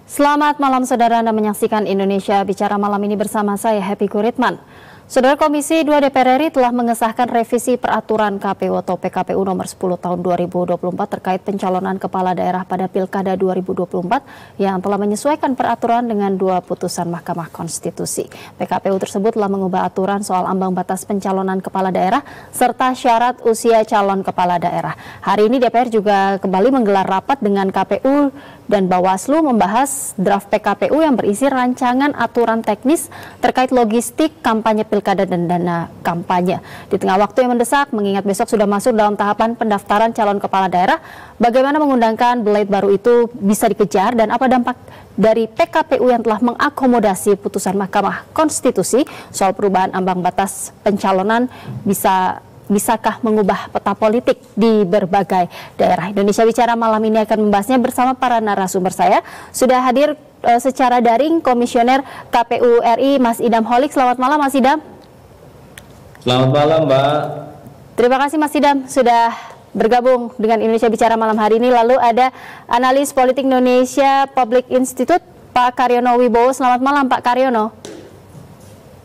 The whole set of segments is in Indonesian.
Selamat malam saudara, Anda menyaksikan Indonesia Bicara malam ini bersama saya Happy Kuritman. Saudara, Komisi 2 DPR RI telah mengesahkan revisi peraturan KPU atau PKPU nomor 10 tahun 2024 terkait pencalonan kepala daerah pada Pilkada 2024 yang telah menyesuaikan peraturan dengan 2 putusan Mahkamah Konstitusi. PKPU tersebut telah mengubah aturan soal ambang batas pencalonan kepala daerah serta syarat usia calon kepala daerah. Hari ini DPR juga kembali menggelar rapat dengan KPU dan Bawaslu membahas draft PKPU yang berisi rancangan aturan teknis terkait logistik kampanye pilkada dan dana kampanye. Di tengah waktu yang mendesak, mengingat besok sudah masuk dalam tahapan pendaftaran calon kepala daerah, bagaimana mengundangkan blade baru itu bisa dikejar dan apa dampak dari PKPU yang telah mengakomodasi putusan Mahkamah Konstitusi soal perubahan ambang batas pencalonan bisakah mengubah peta politik di berbagai daerah. Indonesia Bicara malam ini akan membahasnya bersama para narasumber saya. Sudah hadir secara daring Komisioner KPU RI Mas Idam Holik. Selamat malam Mas Idam. Selamat malam Mbak. Terima kasih Mas Idam sudah bergabung dengan Indonesia Bicara malam hari ini. Lalu ada analis politik Indonesia Public Institute Pak Karyono Wibowo. Selamat malam Pak Karyono.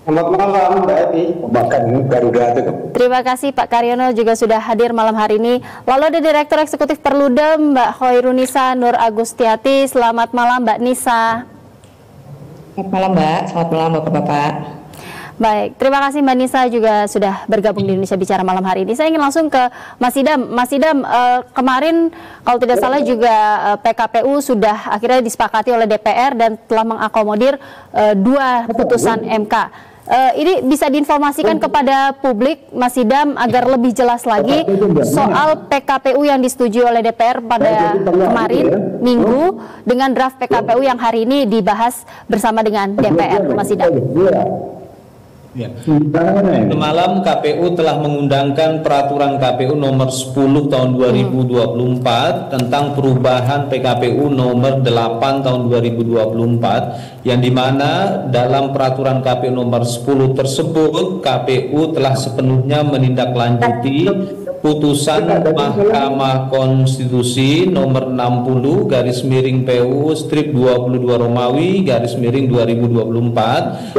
Selamat malam Mbak Evi, bahkan Garuda itu. Terima kasih Pak Karyono juga sudah hadir malam hari ini. Lalu ada Direktur Eksekutif Perludem Mbak Hoirunisa Nur Agustiati. Selamat malam Mbak Nisa. Selamat malam Mbak, selamat malam Bapak-Bapak. Baik, terima kasih Mbak Nisa juga sudah bergabung di Indonesia Bicara malam hari ini. Saya ingin langsung ke Mas Idam. Mas Idam, kemarin kalau tidak salah juga PKPU sudah akhirnya disepakati oleh DPR dan telah mengakomodir 2 putusan MK. Ini bisa diinformasikan kepada publik, Mas Idam, agar lebih jelas lagi soal PKPU yang disetujui oleh DPR pada kemarin Minggu dengan draft PKPU yang hari ini dibahas bersama dengan DPR, Mas Idam. Ya. Semalam KPU telah mengundangkan peraturan KPU nomor 10 tahun 2024 tentang perubahan PKPU nomor 8 tahun 2024 yang dimana dalam peraturan KPU nomor 10 tersebut KPU telah sepenuhnya menindaklanjuti putusan Mahkamah Konstitusi nomor 60/PU strip 22 Romawi /2024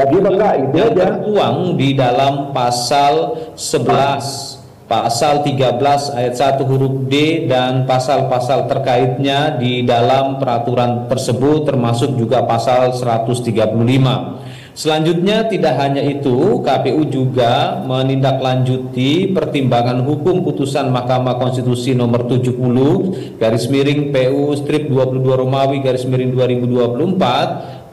yang tertuang di dalam pasal 11, pasal 13 ayat 1 huruf D dan pasal-pasal terkaitnya di dalam peraturan tersebut termasuk juga pasal 135. Selanjutnya tidak hanya itu, KPU juga menindaklanjuti pertimbangan hukum putusan Mahkamah Konstitusi nomor 70/PU strip 22 Romawi /2024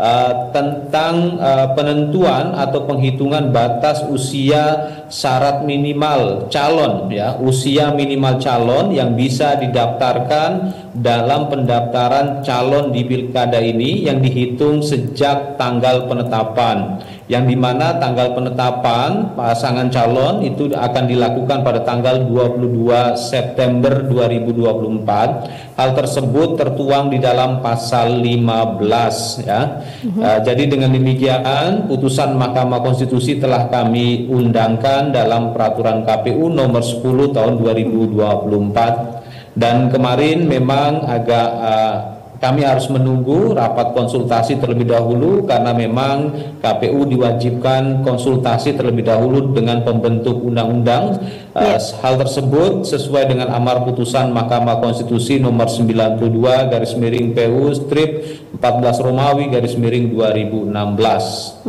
tentang penentuan atau penghitungan batas usia syarat minimal calon, ya, usia minimal calon yang bisa didaftarkan dalam pendaftaran calon di pilkada ini yang dihitung sejak tanggal penetapan, yang dimana tanggal penetapan pasangan calon itu akan dilakukan pada tanggal 22 September 2024. Hal tersebut tertuang di dalam pasal 15, ya. Jadi dengan demikian putusan Mahkamah Konstitusi telah kami undangkan dalam peraturan KPU nomor 10 tahun 2024 dan kemarin memang agak kami harus menunggu rapat konsultasi terlebih dahulu karena memang KPU diwajibkan konsultasi terlebih dahulu dengan pembentuk undang-undang. Hal tersebut sesuai dengan amar putusan Mahkamah Konstitusi nomor 92/PU strip 14 Romawi /2016.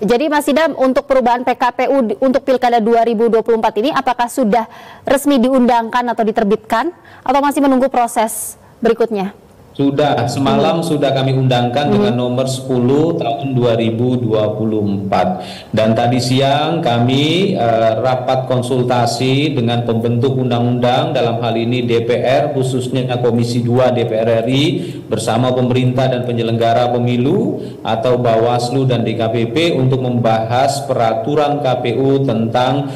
Jadi Mas Idam, untuk perubahan PKPU untuk Pilkada 2024 ini apakah sudah resmi diundangkan atau diterbitkan atau masih menunggu proses berikutnya? Sudah, semalam sudah kami undangkan dengan nomor 10 tahun 2024 dan tadi siang kami rapat konsultasi dengan pembentuk undang-undang, dalam hal ini DPR, khususnya Komisi 2 DPR RI bersama pemerintah dan penyelenggara pemilu atau Bawaslu dan DKPP untuk membahas peraturan KPU tentang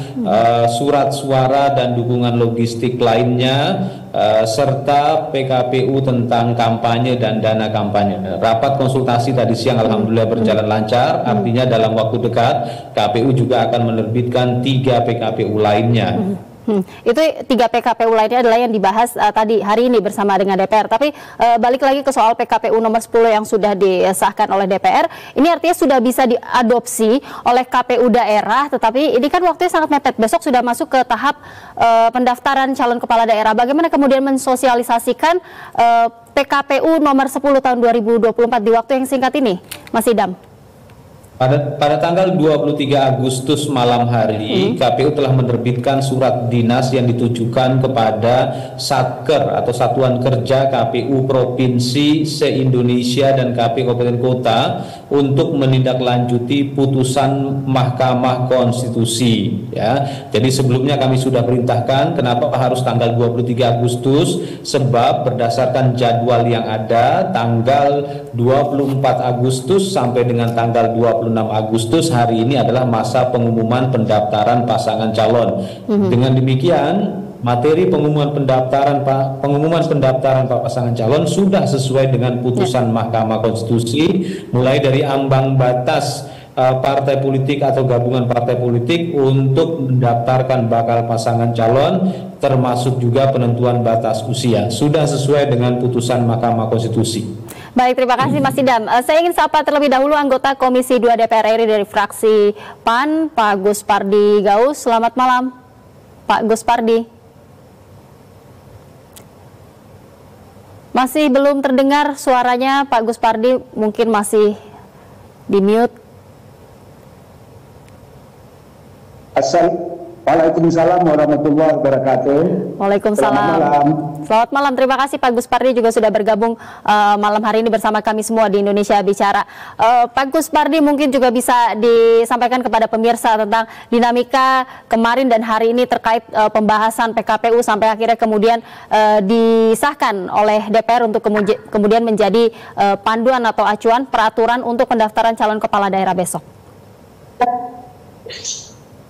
surat suara dan dukungan logistik lainnya serta PKPU tentang kampanye dan dana kampanye. Rapat konsultasi tadi siang alhamdulillah berjalan lancar, artinya dalam waktu dekat KPU juga akan menerbitkan 3 PKPU lainnya. Itu 3 PKPU lainnya adalah yang dibahas tadi hari ini bersama dengan DPR. Tapi balik lagi ke soal PKPU nomor 10 yang sudah disahkan oleh DPR, ini artinya sudah bisa diadopsi oleh KPU daerah, tetapi ini kan waktunya sangat mepet. Besok sudah masuk ke tahap pendaftaran calon kepala daerah. Bagaimana kemudian mensosialisasikan PKPU nomor 10 tahun 2024 di waktu yang singkat ini, Mas Idam? Pada tanggal 23 Agustus malam hari, KPU telah menerbitkan surat dinas yang ditujukan kepada Satker atau Satuan Kerja KPU Provinsi se-Indonesia dan KPU Kabupaten Kota untuk menindaklanjuti putusan Mahkamah Konstitusi. Ya, jadi sebelumnya kami sudah perintahkan. Kenapa harus tanggal 23 Agustus? Sebab berdasarkan jadwal yang ada, tanggal 24 Agustus sampai dengan tanggal 26 Agustus hari ini adalah masa pengumuman pendaftaran pasangan calon. Dengan demikian, materi pengumuman pendaftaran pasangan calon sudah sesuai dengan putusan Mahkamah Konstitusi, mulai dari ambang batas partai politik atau gabungan partai politik untuk mendaftarkan bakal pasangan calon, termasuk juga penentuan batas usia. Sudah sesuai dengan putusan Mahkamah Konstitusi. Baik, terima kasih Mas Idam. Saya ingin sapa terlebih dahulu anggota Komisi 2 DPR RI dari fraksi PAN, Pak Gus Pardi Gaus. Selamat malam, Pak Gus Pardi. Masih belum terdengar suaranya, Pak Gus Pardi, mungkin masih di mute. Waalaikumsalam warahmatullahi wabarakatuh. Waalaikumsalam. Selamat malam. Selamat malam. Terima kasih Pak Gus Pardi juga sudah bergabung malam hari ini bersama kami semua di Indonesia Bicara. Pak Gus Pardi mungkin juga bisa disampaikan kepada pemirsa tentang dinamika kemarin dan hari ini terkait pembahasan PKPU sampai akhirnya kemudian disahkan oleh DPR untuk kemudian menjadi panduan atau acuan peraturan untuk pendaftaran calon kepala daerah besok.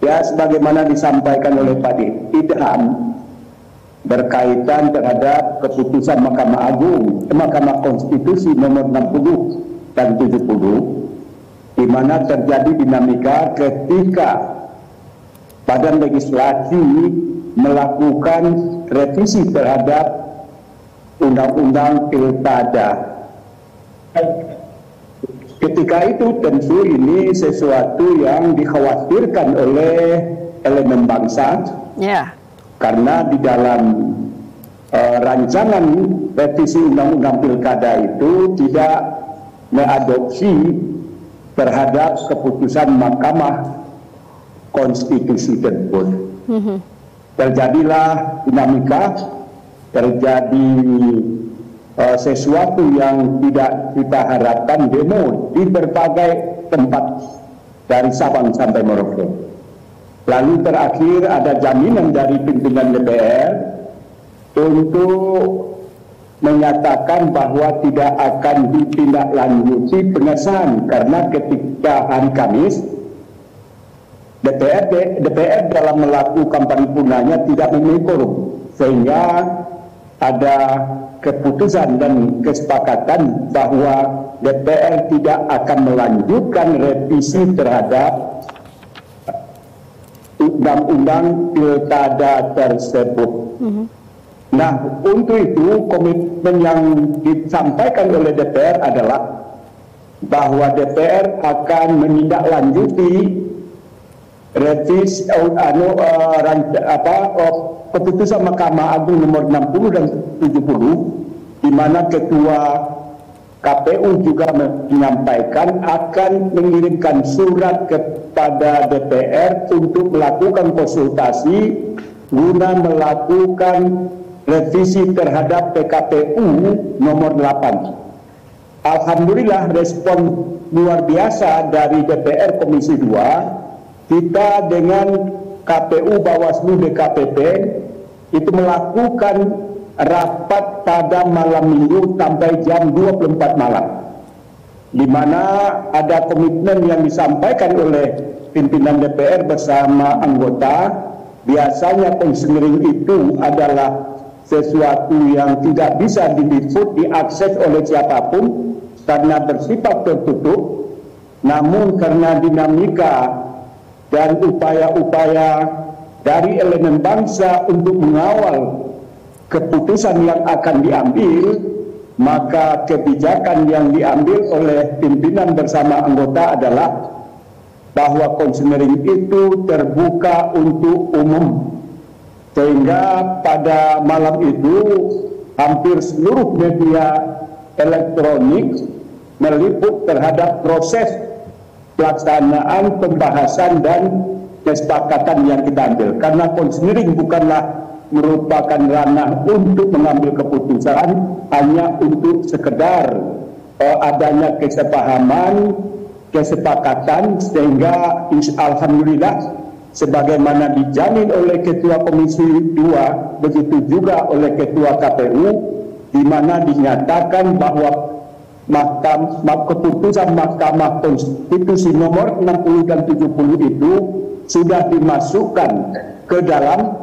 Ya, sebagaimana disampaikan oleh Pak Idham berkaitan terhadap keputusan Mahkamah Konstitusi nomor 60 dan 70, di mana terjadi dinamika ketika Badan Legislasi melakukan revisi terhadap Undang-Undang Pilkada. Ketika itu tentu ini sesuatu yang dikhawatirkan oleh elemen bangsa, karena di dalam rancangan revisi Undang-Undang Pilkada itu tidak mengadopsi terhadap keputusan Mahkamah Konstitusi tersebut. Terjadilah dinamika, terjadi sesuatu yang tidak kita harapkan, demo di berbagai tempat dari Sabang sampai Merauke. Lalu terakhir ada jaminan dari pimpinan DPR untuk menyatakan bahwa tidak akan ditindaklanjuti pengesahan, karena ketika hari Kamis DPR dalam melakukan paripurnanya tidak memenuhi quorum, sehingga ada keputusan dan kesepakatan bahwa DPR tidak akan melanjutkan revisi terhadap Undang-Undang Pilkada tersebut. Nah, untuk itu komitmen yang disampaikan oleh DPR adalah bahwa DPR akan menindaklanjuti revisi keputusan Mahkamah Agung nomor 60 dan 70, di mana Ketua KPU juga menyampaikan akan mengirimkan surat kepada DPR untuk melakukan konsultasi guna melakukan revisi terhadap PKPU nomor 8. Alhamdulillah respon luar biasa dari DPR Komisi 2. Kita dengan KPU, Bawaslu, DKPP itu melakukan rapat pada malam Minggu sampai jam 24 malam, di mana ada komitmen yang disampaikan oleh pimpinan DPR bersama anggota. Biasanya konseling itu adalah sesuatu yang tidak bisa diliput, diakses oleh siapapun karena bersifat tertutup. Namun karena dinamika dan upaya-upaya dari elemen bangsa untuk mengawal keputusan yang akan diambil, maka kebijakan yang diambil oleh pimpinan bersama anggota adalah bahwa konsenering itu terbuka untuk umum. Sehingga pada malam itu hampir seluruh media elektronik meliput terhadap proses pelaksanaan, pembahasan, dan kesepakatan yang kita ambil. Karena konsenering bukanlah merupakan ranah untuk mengambil keputusan, hanya untuk sekedar adanya kesepahaman, kesepakatan, sehingga alhamdulillah sebagaimana dijamin oleh Ketua Komisi 2, begitu juga oleh Ketua KPU, di mana dinyatakan bahwa keputusan Mahkamah Konstitusi nomor 60 dan 70 itu sudah dimasukkan ke dalam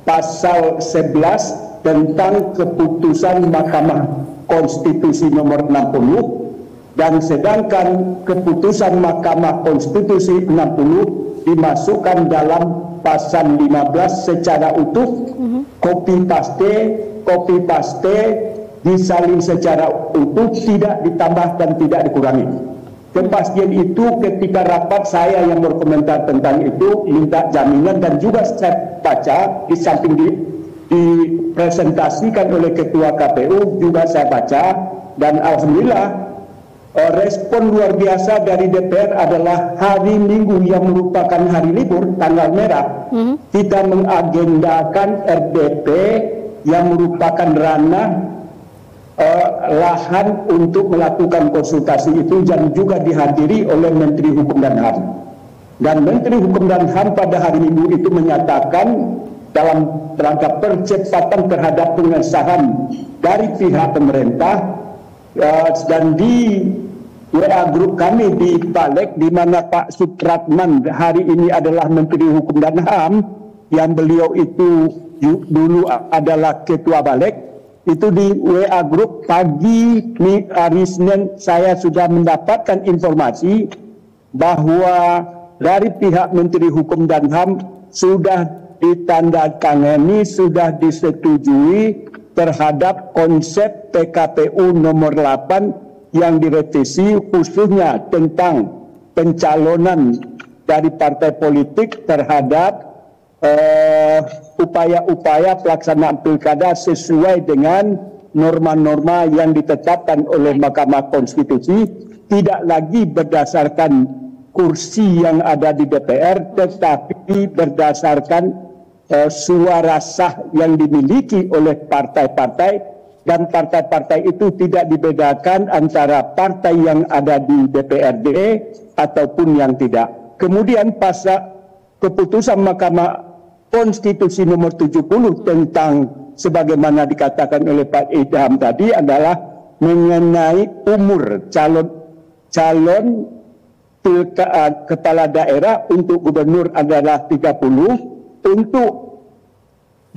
pasal 11 tentang keputusan Mahkamah Konstitusi nomor 60, dan sedangkan keputusan Mahkamah Konstitusi 60 dimasukkan dalam pasal 15 secara utuh, copy paste disalin secara utuh, tidak ditambah dan tidak dikurangi. Kepastian itu ketika rapat saya yang berkomentar tentang itu minta jaminan, dan juga saya baca di samping dipresentasikan oleh Ketua KPU juga saya baca, dan alhamdulillah respon luar biasa dari DPR adalah hari Minggu yang merupakan hari libur, tanggal merah, kita mengagendakan RDP yang merupakan ranah lahan untuk melakukan konsultasi itu, dan juga dihadiri oleh Menteri Hukum dan HAM. Dan Menteri Hukum dan HAM pada hari Minggu itu menyatakan dalam rangka percepatan terhadap pengesahan dari pihak pemerintah, dan di WA grup kami di Balik, di mana Pak Supratman hari ini adalah Menteri Hukum dan HAM, yang beliau itu dulu adalah Ketua Balik. Itu di WA grup pagi hari Senin saya sudah mendapatkan informasi bahwa dari pihak Menteri Hukum dan HAM sudah ditandatangani, sudah disetujui terhadap konsep PKPU nomor 8 yang direvisi, khususnya tentang pencalonan dari partai politik terhadap upaya-upaya pelaksanaan pilkada sesuai dengan norma-norma yang ditetapkan oleh Mahkamah Konstitusi, tidak lagi berdasarkan kursi yang ada di DPR, tetapi berdasarkan suara sah yang dimiliki oleh partai-partai, dan partai-partai itu tidak dibedakan antara partai yang ada di DPRD ataupun yang tidak. Kemudian pasal keputusan Mahkamah Konstitusi nomor 70 tentang sebagaimana dikatakan oleh Pak Idham tadi adalah mengenai umur calon kepala daerah. Untuk gubernur adalah 30, untuk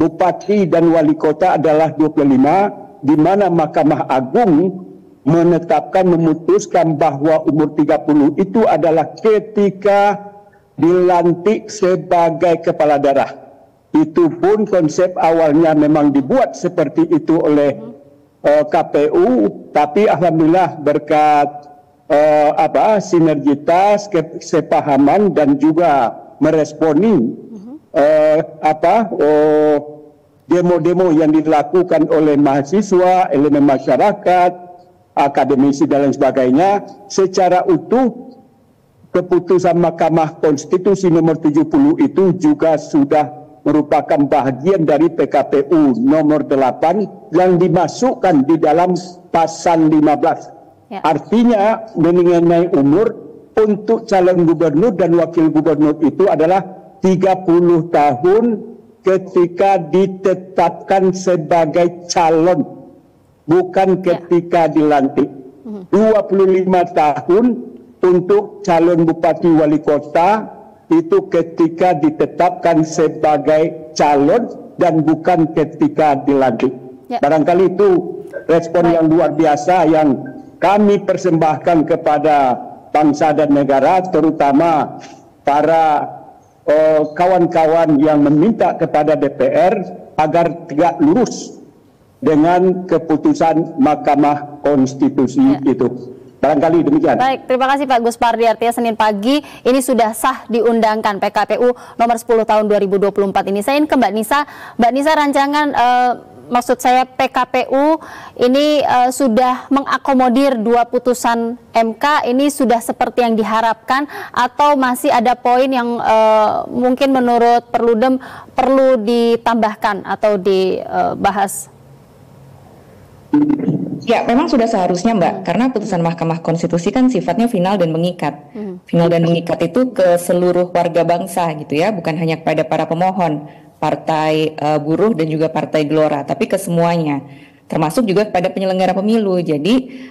bupati dan wali kota adalah 25, di mana Mahkamah Agung memutuskan bahwa umur 30 itu adalah ketika dilantik sebagai kepala daerah. Itu pun konsep awalnya memang dibuat seperti itu oleh KPU, tapi alhamdulillah berkat sinergitas, kesepahaman, dan juga meresponi demo-demo yang dilakukan oleh mahasiswa, elemen masyarakat, akademisi dan lain sebagainya, secara utuh keputusan Mahkamah Konstitusi nomor 70 itu juga sudah merupakan bagian dari PKPU nomor 8 yang dimasukkan di dalam pasal 15. Ya. Artinya mengenai umur untuk calon gubernur dan wakil gubernur itu adalah 30 tahun ketika ditetapkan sebagai calon, bukan ketika dilantik. 25 tahun untuk calon bupati wali kota itu ketika ditetapkan sebagai calon dan bukan ketika dilantik. Ya. Barangkali itu respon yang luar biasa yang kami persembahkan kepada bangsa dan negara, terutama para kawan-kawan yang meminta kepada DPR agar tegak lurus dengan keputusan Mahkamah Konstitusi itu. Barangkali demikian. Baik, terima kasih Pak Gus Pardi. Artinya Senin pagi ini sudah sah diundangkan PKPU nomor 10 tahun 2024 ini. Saya ingin ke Mbak Nisa. Mbak Nisa, rancangan maksud saya PKPU ini sudah mengakomodir 2 putusan MK, ini sudah seperti yang diharapkan atau masih ada poin yang mungkin menurut Perludem perlu ditambahkan atau dibahas? Ya, memang sudah seharusnya Mbak, karena putusan Mahkamah Konstitusi kan sifatnya final dan mengikat. Final dan mengikat itu ke seluruh warga bangsa gitu ya, bukan hanya kepada para pemohon, partai buruh dan juga partai Gelora, tapi ke semuanya, termasuk juga kepada penyelenggara pemilu. Jadi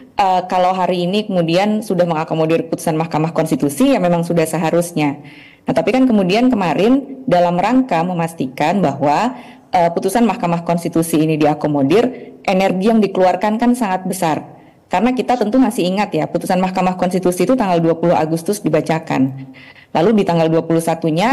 kalau hari ini kemudian sudah mengakomodir putusan Mahkamah Konstitusi, ya memang sudah seharusnya. Nah, tapi kan kemudian kemarin dalam rangka memastikan bahwa putusan Mahkamah Konstitusi ini diakomodir, energi yang dikeluarkan kan sangat besar. Karena kita tentu masih ingat ya, putusan Mahkamah Konstitusi itu tanggal 20 Agustus dibacakan. Lalu di tanggal 21-nya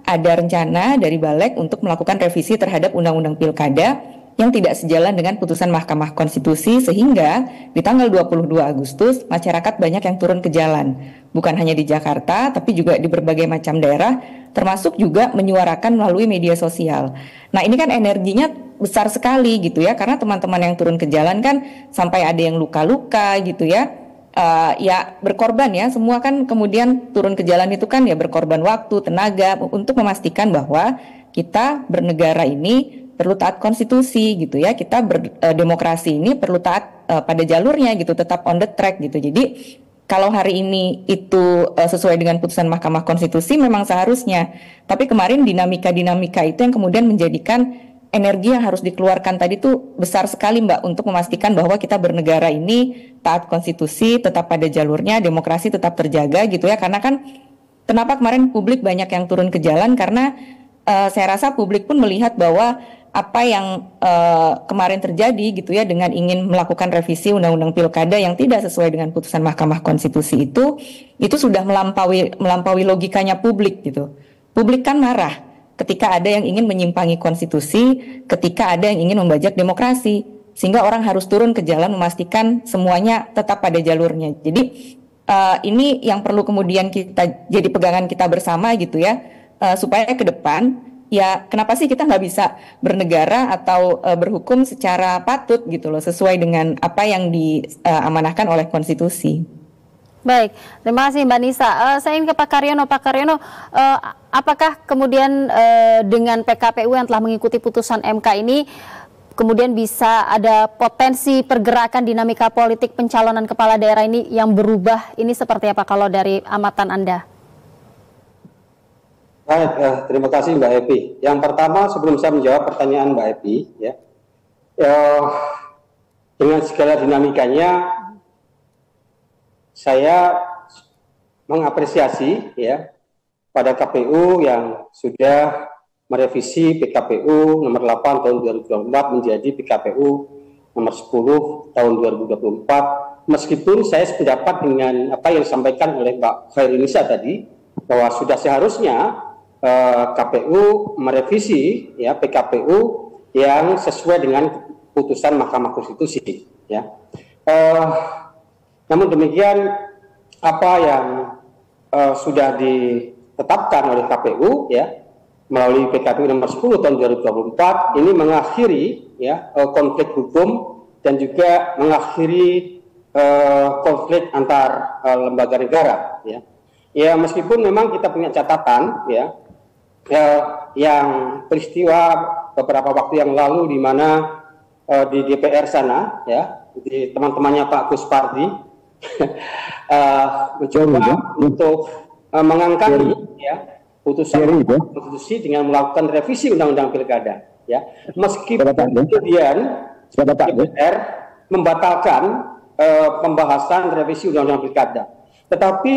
ada rencana dari Balek untuk melakukan revisi terhadap Undang-Undang Pilkada yang tidak sejalan dengan putusan Mahkamah Konstitusi, sehingga di tanggal 22 Agustus masyarakat banyak yang turun ke jalan. Bukan hanya di Jakarta, tapi juga di berbagai macam daerah, termasuk juga menyuarakan melalui media sosial. Nah, ini kan energinya besar sekali gitu ya, karena teman-teman yang turun ke jalan kan sampai ada yang luka-luka gitu ya. Ya berkorban ya, semua kan kemudian turun ke jalan itu kan ya berkorban waktu, tenaga untuk memastikan bahwa kita bernegara ini perlu taat konstitusi gitu ya, kita berdemokrasi ini perlu taat pada jalurnya gitu, tetap on the track gitu. Jadi kalau hari ini itu sesuai dengan putusan Mahkamah Konstitusi memang seharusnya, tapi kemarin dinamika-dinamika itu yang kemudian menjadikan energi yang harus dikeluarkan tadi tuh besar sekali Mbak, untuk memastikan bahwa kita bernegara ini taat konstitusi, tetap pada jalurnya, demokrasi tetap terjaga gitu ya. Karena kan kenapa kemarin publik banyak yang turun ke jalan, karena saya rasa publik pun melihat bahwa apa yang kemarin terjadi gitu ya, dengan ingin melakukan revisi Undang-Undang Pilkada yang tidak sesuai dengan putusan Mahkamah Konstitusi itu sudah melampaui logikanya publik gitu. Publik kan marah ketika ada yang ingin menyimpangi konstitusi, ketika ada yang ingin membajak demokrasi, sehingga orang harus turun ke jalan memastikan semuanya tetap pada jalurnya. Jadi ini yang perlu kemudian kita jadi pegangan kita bersama gitu ya, supaya ke depan ya kenapa sih kita nggak bisa bernegara atau berhukum secara patut gitu loh, sesuai dengan apa yang diamanahkan oleh konstitusi. Baik, terima kasih Mbak Nisa. Saya ingin ke Pak Karyono. Pak Karyono, apakah kemudian dengan PKPU yang telah mengikuti putusan MK ini kemudian bisa ada potensi pergerakan dinamika politik pencalonan kepala daerah ini yang berubah? Ini seperti apa kalau dari amatan Anda? Baik, terima kasih Mbak Epi. Yang pertama, sebelum saya menjawab pertanyaan Mbak Epi, ya, dengan segala dinamikanya, saya mengapresiasi ya pada KPU yang sudah merevisi PKPU nomor 8 tahun 2024 menjadi PKPU nomor 10 tahun 2024. Meskipun saya sependapat dengan apa yang disampaikan oleh Mbak Khairunisa tadi, bahwa sudah seharusnya KPU merevisi ya PKPU yang sesuai dengan putusan Mahkamah Konstitusi ya. Namun demikian apa yang sudah ditetapkan oleh KPU ya melalui PKPU nomor 10 tahun 2024 ini mengakhiri ya konflik hukum dan juga mengakhiri konflik antar lembaga negara ya. Ya meskipun memang kita punya catatan ya yang peristiwa beberapa waktu yang lalu di mana di DPR sana ya, di teman-temannya Pak Gus Pardi mencoba untuk mengangkat ya putusan konstitusi dengan melakukan revisi Undang-Undang Pilkada ya, meskipun kemudian DPR membatalkan pembahasan revisi Undang-Undang Pilkada, tetapi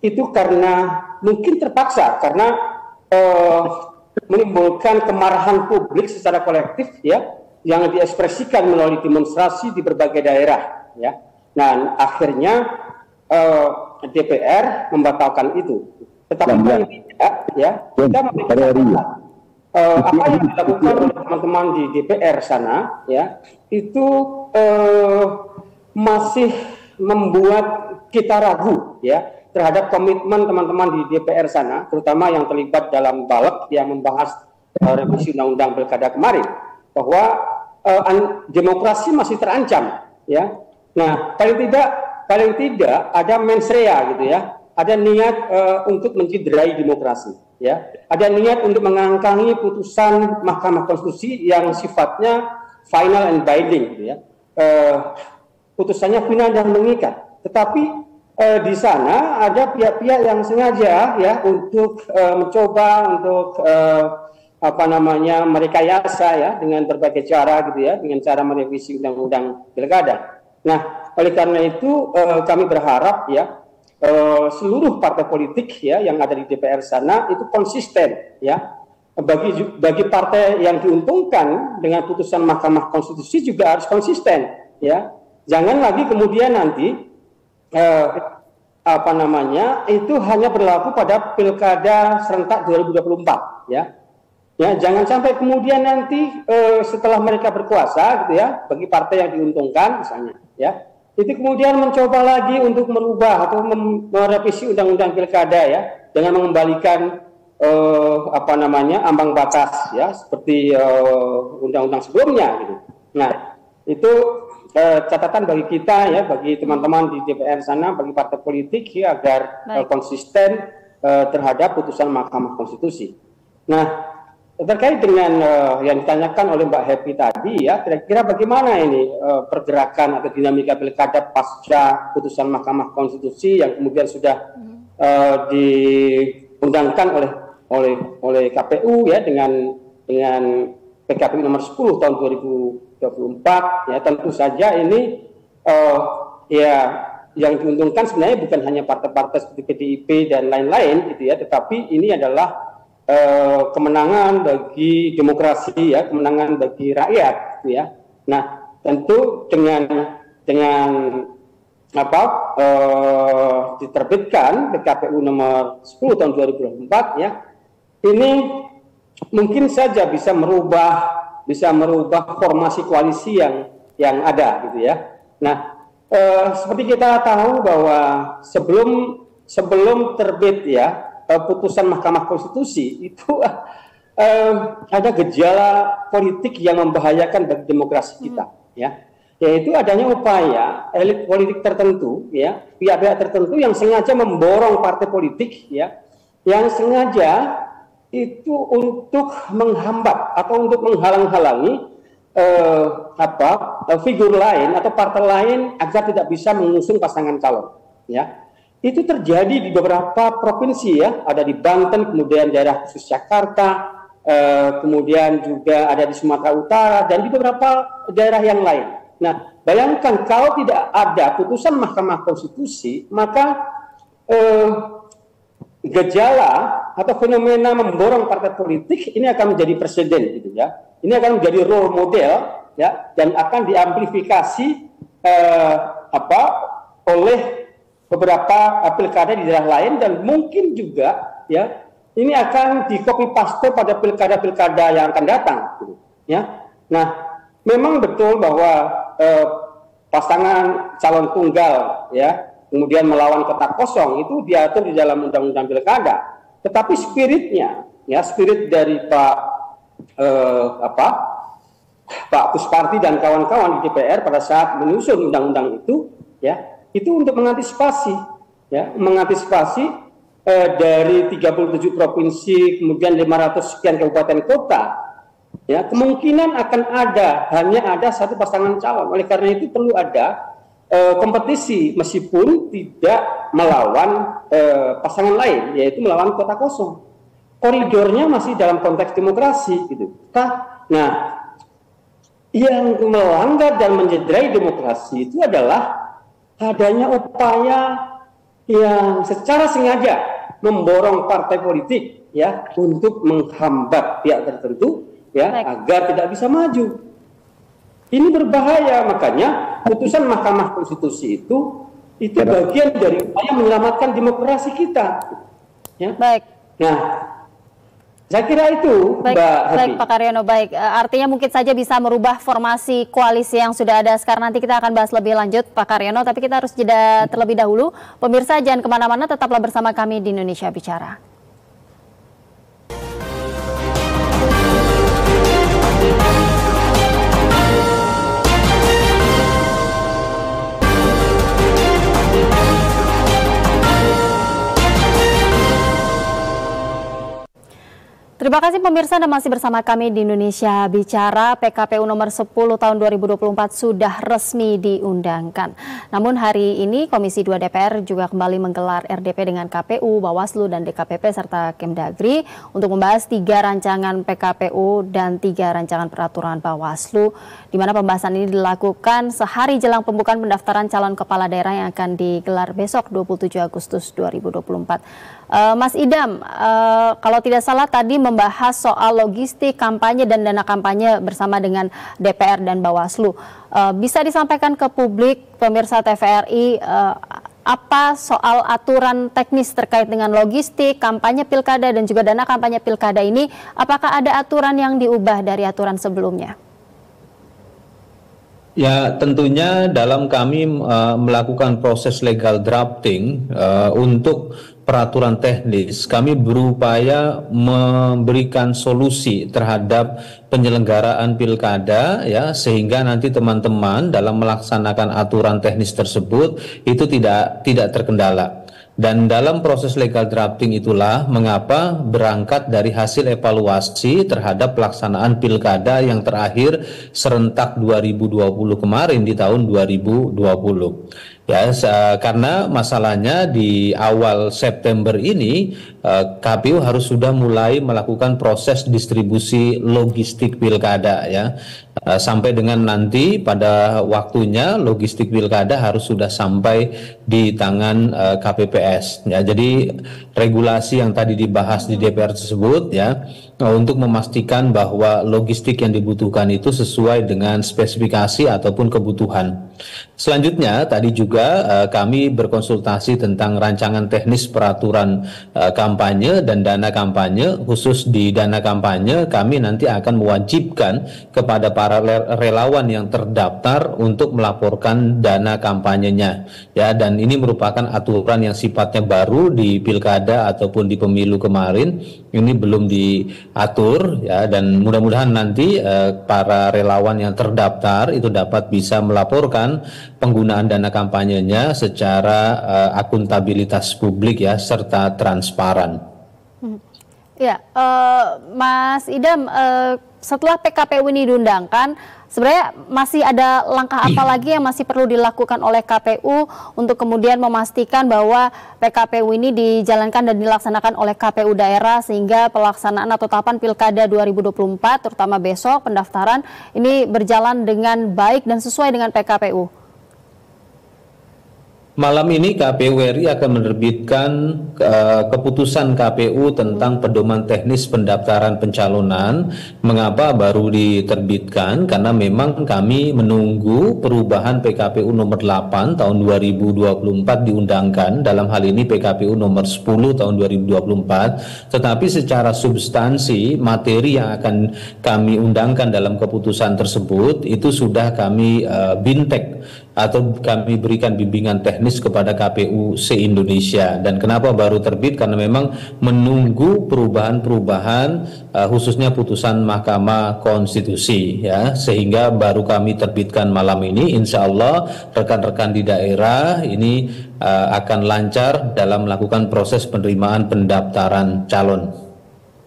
itu karena mungkin terpaksa karena menimbulkan kemarahan publik secara kolektif ya yang diekspresikan melalui demonstrasi di berbagai daerah ya. Nah, akhirnya DPR membatalkan itu. Tetapi ya kita apa yang dilakukan oleh teman-teman di DPR sana ya itu masih membuat kita ragu ya terhadap komitmen teman-teman di DPR sana, terutama yang terlibat dalam balik yang membahas revisi undang-undang pilkada kemarin, bahwa demokrasi masih terancam ya. Nah, paling tidak ada mens rea gitu ya, ada niat untuk mencederai demokrasi ya, ada niat untuk mengangkangi putusan Mahkamah Konstitusi yang sifatnya final and binding gitu ya, putusannya final dan mengikat. Tetapi di sana ada pihak-pihak yang sengaja ya untuk mencoba untuk merekayasa ya dengan berbagai cara gitu ya, dengan cara merevisi undang-undang pilkada. Nah, oleh karena itu kami berharap ya seluruh partai politik ya yang ada di DPR sana itu konsisten ya. Bagi partai yang diuntungkan dengan putusan Mahkamah Konstitusi juga harus konsisten ya. Jangan lagi kemudian nanti itu hanya berlaku pada pilkada serentak 2024 ya. Ya, jangan sampai kemudian nanti setelah mereka berkuasa gitu ya, bagi partai yang diuntungkan misalnya ya, itu kemudian mencoba lagi untuk merubah atau merevisi undang-undang pilkada ya, dengan mengembalikan ambang batas ya seperti undang-undang sebelumnya gitu. Nah, itu catatan bagi kita ya, bagi teman-teman di DPR sana, bagi partai politik ya, agar konsisten terhadap putusan Mahkamah Konstitusi. Nah, terkait dengan yang ditanyakan oleh Mbak Happy tadi ya, kira-kira bagaimana ini pergerakan atau dinamika pilkada pasca putusan Mahkamah Konstitusi yang kemudian sudah diundangkan oleh KPU ya dengan PKPU nomor 10 tahun 2024 ya, tentu saja ini ya yang diuntungkan sebenarnya bukan hanya partai-partai seperti PDIP dan lain-lain gitu ya, tetapi ini adalah kemenangan bagi demokrasi ya, kemenangan bagi rakyat gitu ya. Nah, tentu dengan diterbitkan PKPU nomor 10 tahun 2024 ya, ini mungkin saja bisa merubah formasi koalisi yang ada gitu ya. Nah, seperti kita tahu bahwa sebelum terbit ya putusan Mahkamah Konstitusi itu ada gejala politik yang membahayakan bagi demokrasi kita ya, yaitu adanya upaya elit politik tertentu ya, pihak-pihak tertentu yang sengaja memborong partai politik ya, yang sengaja itu untuk menghambat atau untuk menghalang-halangi figur lain atau partai lain agar tidak bisa mengusung pasangan calon ya. Itu terjadi di beberapa provinsi ya, ada di Banten, kemudian daerah khusus Jakarta, kemudian juga ada di Sumatera Utara dan di beberapa daerah yang lain. Nah, bayangkan kalau tidak ada putusan Mahkamah Konstitusi, maka gejala atau fenomena memborong partai politik ini akan menjadi presiden gitu ya. Ini akan menjadi role model ya, dan akan diamplifikasi oleh beberapa pilkada di daerah lain, dan mungkin juga ya ini akan di copy paste pada pilkada-pilkada yang akan datang gitu, ya. Nah, memang betul bahwa pasangan calon tunggal ya kemudian melawan kotak kosong itu diatur di dalam undang-undang pilkada, tetapi spiritnya ya, spirit dari Pak Kusparti dan kawan-kawan di DPR pada saat menyusun undang-undang itu ya, itu untuk mengantisipasi dari 37 provinsi kemudian 500 sekian kabupaten kota ya, kemungkinan akan hanya ada satu pasangan calon. Oleh karena itu perlu ada kompetisi meskipun tidak melawan pasangan lain, yaitu melawan kota kosong. Koridornya masih dalam konteks demokrasi gitu. Nah, yang melanggar dan mencederai demokrasi itu adalah adanya upaya yang secara sengaja memborong partai politik ya untuk menghambat pihak tertentu ya agar tidak bisa maju. Ini berbahaya, makanya putusan Mahkamah Konstitusi itu bagian dari upaya menyelamatkan demokrasi kita. Ya. Baik. Nah, saya kira itu, baik, Mbak Happy. Baik, Pak Karyono, baik. Artinya mungkin saja bisa merubah formasi koalisi yang sudah ada sekarang. Nanti kita akan bahas lebih lanjut, Pak Karyono. Tapi kita harus jeda terlebih dahulu. Pemirsa, jangan kemana-mana, tetaplah bersama kami di Indonesia Bicara. Terima kasih pemirsa, Anda masih bersama kami di Indonesia Bicara. PKPU nomor 10 tahun 2024 sudah resmi diundangkan. Namun hari ini Komisi 2 DPR juga kembali menggelar RDP dengan KPU, Bawaslu, dan DKPP serta Kemdagri untuk membahas 3 rancangan PKPU dan 3 rancangan peraturan Bawaslu, di mana pembahasan ini dilakukan sehari jelang pembukaan pendaftaran calon kepala daerah yang akan digelar besok 27 Agustus 2024. Mas Idam, kalau tidak salah tadi membahas soal logistik kampanye dan dana kampanye bersama dengan DPR dan Bawaslu. Bisa disampaikan ke publik, pemirsa TVRI, apa soal aturan teknis terkait dengan logistik, kampanye pilkada dan juga dana kampanye pilkada ini? Apakah ada aturan yang diubah dari aturan sebelumnya? Ya, tentunya dalam kami melakukan proses legal drafting untuk peraturan teknis, kami berupaya memberikan solusi terhadap penyelenggaraan pilkada, ya, sehingga nanti teman-teman dalam melaksanakan aturan teknis tersebut itu tidak terkendala. Dan dalam proses legal drafting itulah mengapa berangkat dari hasil evaluasi terhadap pelaksanaan pilkada yang terakhir serentak 2020 kemarin di tahun 2020. Ya, karena masalahnya di awal September ini KPU harus sudah mulai melakukan proses distribusi logistik pilkada, ya, sampai dengan nanti pada waktunya logistik pilkada harus sudah sampai di tangan KPPS. Ya, jadi regulasi yang tadi dibahas di DPR tersebut, ya, untuk memastikan bahwa logistik yang dibutuhkan itu sesuai dengan spesifikasi ataupun kebutuhan. Selanjutnya tadi juga kami berkonsultasi tentang rancangan teknis peraturan kampanye dan dana kampanye. Khusus di dana kampanye kami nanti akan mewajibkan kepada para relawan yang terdaftar untuk melaporkan dana kampanyenya, ya, dan ini merupakan aturan yang sifatnya baru di pilkada ataupun di pemilu kemarin. Ini belum diatur, ya, dan mudah-mudahan nanti para relawan yang terdaftar itu dapat bisa melaporkan penggunaan dana kampanyenya secara akuntabilitas publik, ya, serta transparan. Ya, Mas Idam, setelah PKPU ini diundangkan, sebenarnya masih ada langkah apa lagi yang masih perlu dilakukan oleh KPU untuk kemudian memastikan bahwa PKPU ini dijalankan dan dilaksanakan oleh KPU daerah sehingga pelaksanaan atau tahapan pilkada 2024 terutama besok pendaftaran ini berjalan dengan baik dan sesuai dengan PKPU? Malam ini KPU RI akan menerbitkan keputusan KPU tentang pedoman teknis pendaftaran pencalonan. Mengapa baru diterbitkan? Karena memang kami menunggu perubahan PKPU nomor 8 tahun 2024 diundangkan, dalam hal ini PKPU nomor 10 tahun 2024, tetapi secara substansi materi yang akan kami undangkan dalam keputusan tersebut itu sudah kami bintek atau kami berikan bimbingan teknis kepada KPU se-Indonesia. Dan kenapa baru terbit? Karena memang menunggu perubahan-perubahan khususnya putusan Mahkamah Konstitusi, ya, sehingga baru kami terbitkan malam ini. Insya Allah rekan-rekan di daerah ini akan lancar dalam melakukan proses penerimaan pendaftaran calon.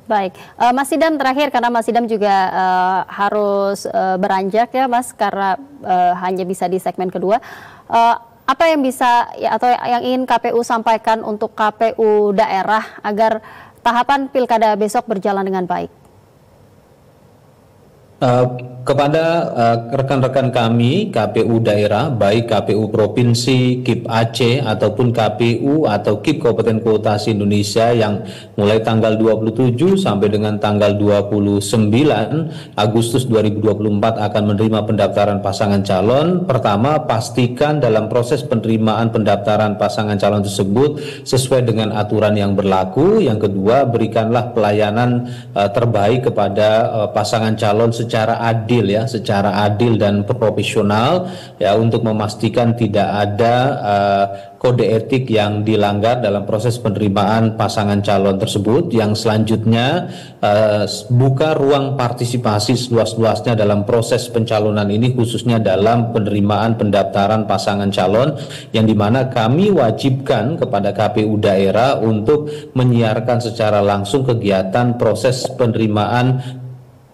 Baik, Mas Idam terakhir, karena Mas Idam juga harus beranjak, ya Mas, karena hanya bisa di segmen kedua. Apa yang bisa, ya, atau yang ingin KPU sampaikan untuk KPU daerah agar tahapan pilkada besok berjalan dengan baik? Kepada rekan-rekan kami KPU daerah, baik KPU provinsi, KIP Aceh ataupun KPU atau KIP Kabupaten Kota se-Indonesia yang mulai tanggal 27 sampai dengan tanggal 29 Agustus 2024 akan menerima pendaftaran pasangan calon. Pertama, pastikan dalam proses penerimaan pendaftaran pasangan calon tersebut sesuai dengan aturan yang berlaku. Yang kedua, berikanlah pelayanan terbaik kepada pasangan calon secara adil secara adil dan profesional ya, untuk memastikan tidak ada kode etik yang dilanggar dalam proses penerimaan pasangan calon tersebut. Yang selanjutnya, buka ruang partisipasi seluas-luasnya dalam proses pencalonan ini, khususnya dalam penerimaan pendaftaran pasangan calon, yang dimana kami wajibkan kepada KPU daerah untuk menyiarkan secara langsung kegiatan proses penerimaan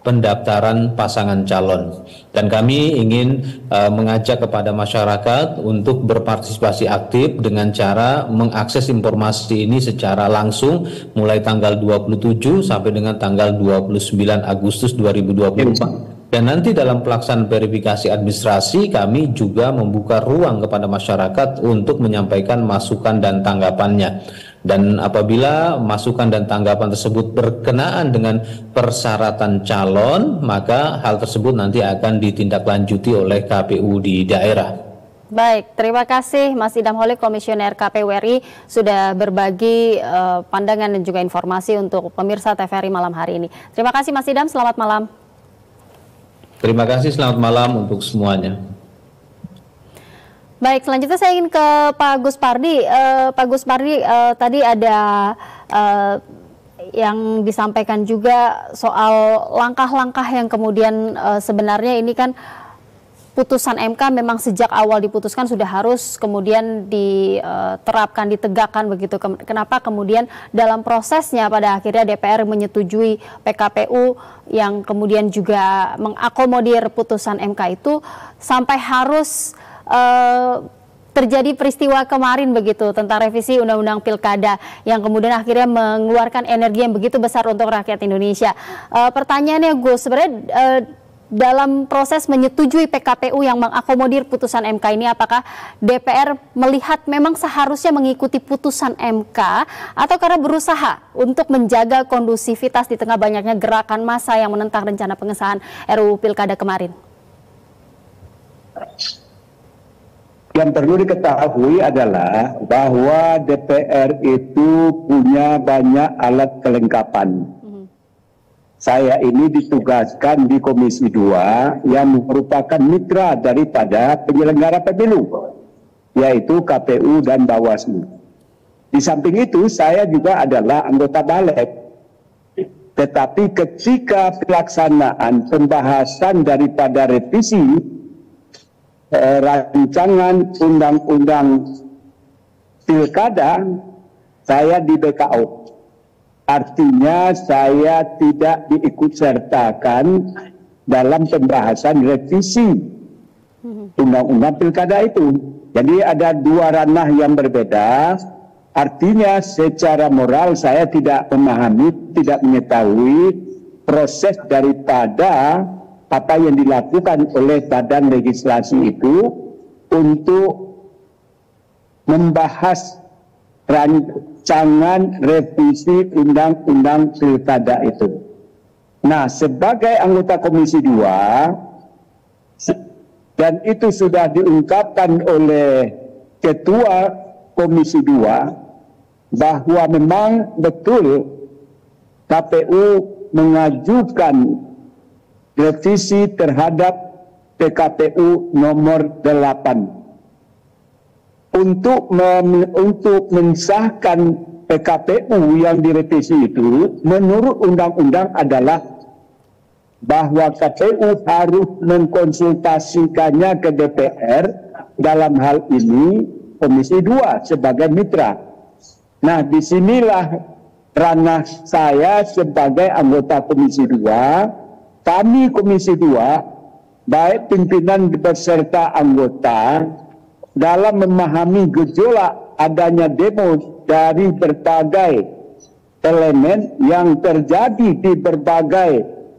pendaftaran pasangan calon. Dan kami ingin mengajak kepada masyarakat untuk berpartisipasi aktif dengan cara mengakses informasi ini secara langsung mulai tanggal 27 sampai dengan tanggal 29 Agustus 2024. Dan nanti dalam pelaksanaan verifikasi administrasi kami juga membuka ruang kepada masyarakat untuk menyampaikan masukan dan tanggapannya. Dan apabila masukan dan tanggapan tersebut berkenaan dengan persyaratan calon, maka hal tersebut nanti akan ditindaklanjuti oleh KPU di daerah. Baik, terima kasih Mas Idham Holik, Komisioner KPU RI, sudah berbagi pandangan dan juga informasi untuk pemirsa TVRI malam hari ini. Terima kasih Mas Idham, selamat malam. Terima kasih, selamat malam untuk semuanya. Baik, selanjutnya saya ingin ke Pak Gus Pardi. Pak Gus Pardi, tadi ada yang disampaikan juga soal langkah-langkah yang kemudian sebenarnya ini kan putusan MK memang sejak awal diputuskan sudah harus kemudian diterapkan, ditegakkan begitu. Kenapa kemudian dalam prosesnya pada akhirnya DPR menyetujui PKPU yang kemudian juga mengakomodir putusan MK itu sampai harus terjadi peristiwa kemarin begitu tentang revisi Undang-Undang Pilkada yang kemudian akhirnya mengeluarkan energi yang begitu besar untuk rakyat Indonesia. Pertanyaannya Gus, sebenarnya dalam proses menyetujui PKPU yang mengakomodir putusan MK ini, apakah DPR melihat memang seharusnya mengikuti putusan MK atau karena berusaha untuk menjaga kondusivitas di tengah banyaknya gerakan massa yang menentang rencana pengesahan RUU Pilkada kemarin? Yang perlu diketahui adalah bahwa DPR itu punya banyak alat kelengkapan. Saya ini ditugaskan di Komisi 2 yang merupakan mitra daripada penyelenggara pemilu, yaitu KPU dan Bawaslu. Di samping itu saya juga adalah anggota Balik. Tetapi ketika pelaksanaan pembahasan daripada revisi rancangan undang-undang pilkada, saya di BKO. Artinya saya tidak diikut sertakan dalam pembahasan revisi undang-undang pilkada itu. Jadi ada dua ranah yang berbeda. Artinya secara moral saya tidak memahami, tidak mengetahui proses daripada apa yang dilakukan oleh badan legislasi itu untuk membahas rancangan revisi undang-undang pilkada itu. Nah, sebagai anggota Komisi 2, dan itu sudah diungkapkan oleh Ketua Komisi 2, bahwa memang betul KPU mengajukan revisi terhadap PKPU nomor 8 untuk mensahkan PKPU yang direvisi itu menurut undang-undang adalah bahwa KPU harus mengkonsultasikannya ke DPR, dalam hal ini Komisi 2 sebagai mitra. Nah, disinilah ranah saya sebagai anggota Komisi 2. Kami Komisi 2, baik pimpinan beserta anggota, dalam memahami gejolak adanya demo dari berbagai elemen yang terjadi di berbagai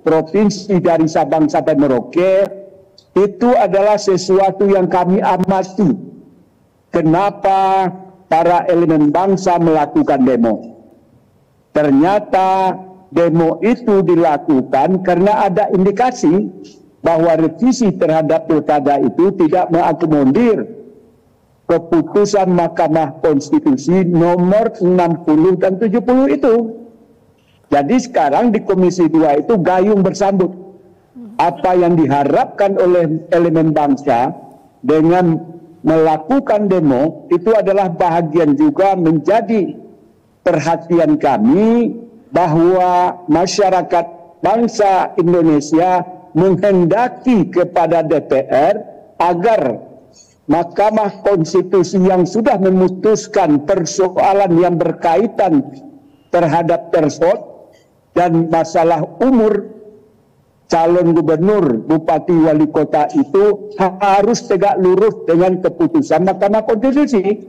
provinsi dari Sabang sampai Merauke, itu adalah sesuatu yang kami amati. Kenapa para elemen bangsa melakukan demo? Ternyata demo itu dilakukan karena ada indikasi bahwa revisi terhadap pilkada itu tidak mengakomodir keputusan Mahkamah Konstitusi nomor 60 dan 70 itu. Jadi sekarang di Komisi 2 itu gayung bersambut. Apa yang diharapkan oleh elemen bangsa dengan melakukan demo itu adalah bahagian juga menjadi perhatian kami bahwa masyarakat bangsa Indonesia menghendaki kepada DPR agar Mahkamah Konstitusi yang sudah memutuskan persoalan yang berkaitan terhadap threshold dan masalah umur calon gubernur, bupati, wali kota itu harus tegak lurus dengan keputusan Mahkamah Konstitusi.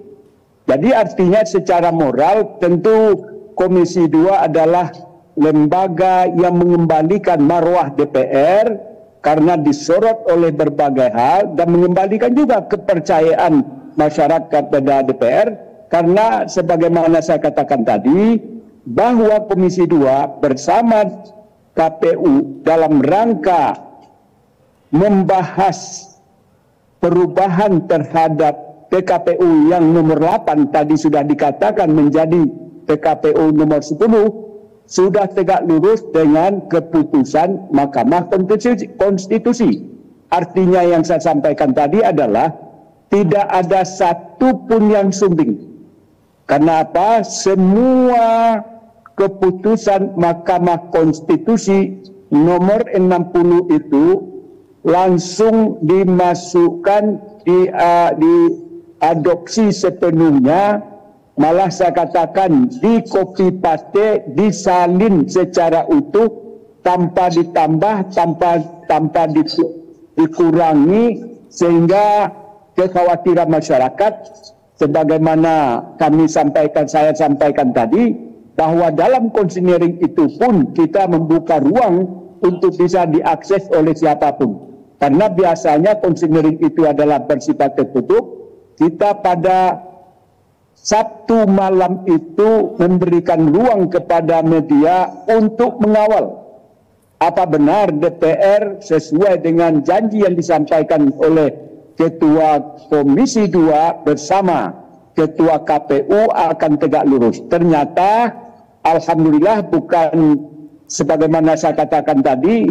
Jadi artinya secara moral tentu Komisi 2 adalah lembaga yang mengembalikan marwah DPR karena disorot oleh berbagai hal dan mengembalikan juga kepercayaan masyarakat pada DPR karena sebagaimana saya katakan tadi bahwa Komisi 2 bersama KPU dalam rangka membahas perubahan terhadap PKPU yang nomor 8 tadi sudah dikatakan menjadi PKPU nomor 10 sudah tegak lurus dengan keputusan Mahkamah Konstitusi. Artinya yang saya sampaikan tadi adalah tidak ada satupun yang sumbing. Kenapa? Semua keputusan Mahkamah Konstitusi nomor 60 itu langsung dimasukkan, diadopsi sepenuhnya. Malah saya katakan di copy paste, disalin secara utuh tanpa ditambah, tanpa dikurangi sehingga kekhawatiran masyarakat sebagaimana saya sampaikan tadi bahwa dalam konsinyering itu pun kita membuka ruang untuk bisa diakses oleh siapapun. Karena biasanya konsinyering itu adalah bersifat tertutup. Kita pada Sabtu malam itu memberikan ruang kepada media untuk mengawal apa benar DPR sesuai dengan janji yang disampaikan oleh Ketua Komisi 2 bersama Ketua KPU akan tegak lurus. Ternyata alhamdulillah bukan sebagaimana saya katakan tadi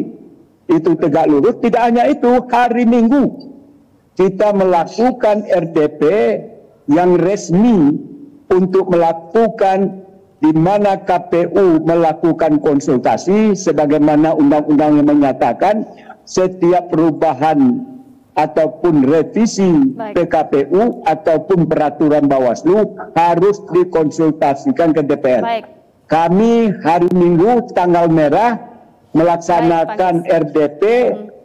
itu tegak lurus. Tidak hanya itu, hari Minggu kita melakukan RDP yang resmi untuk melakukan di mana KPU melakukan konsultasi sebagaimana undang-undang yang menyatakan setiap perubahan ataupun revisi PKPU ataupun peraturan Bawaslu harus dikonsultasikan ke DPR. Kami hari Minggu tanggal merah melaksanakan RDP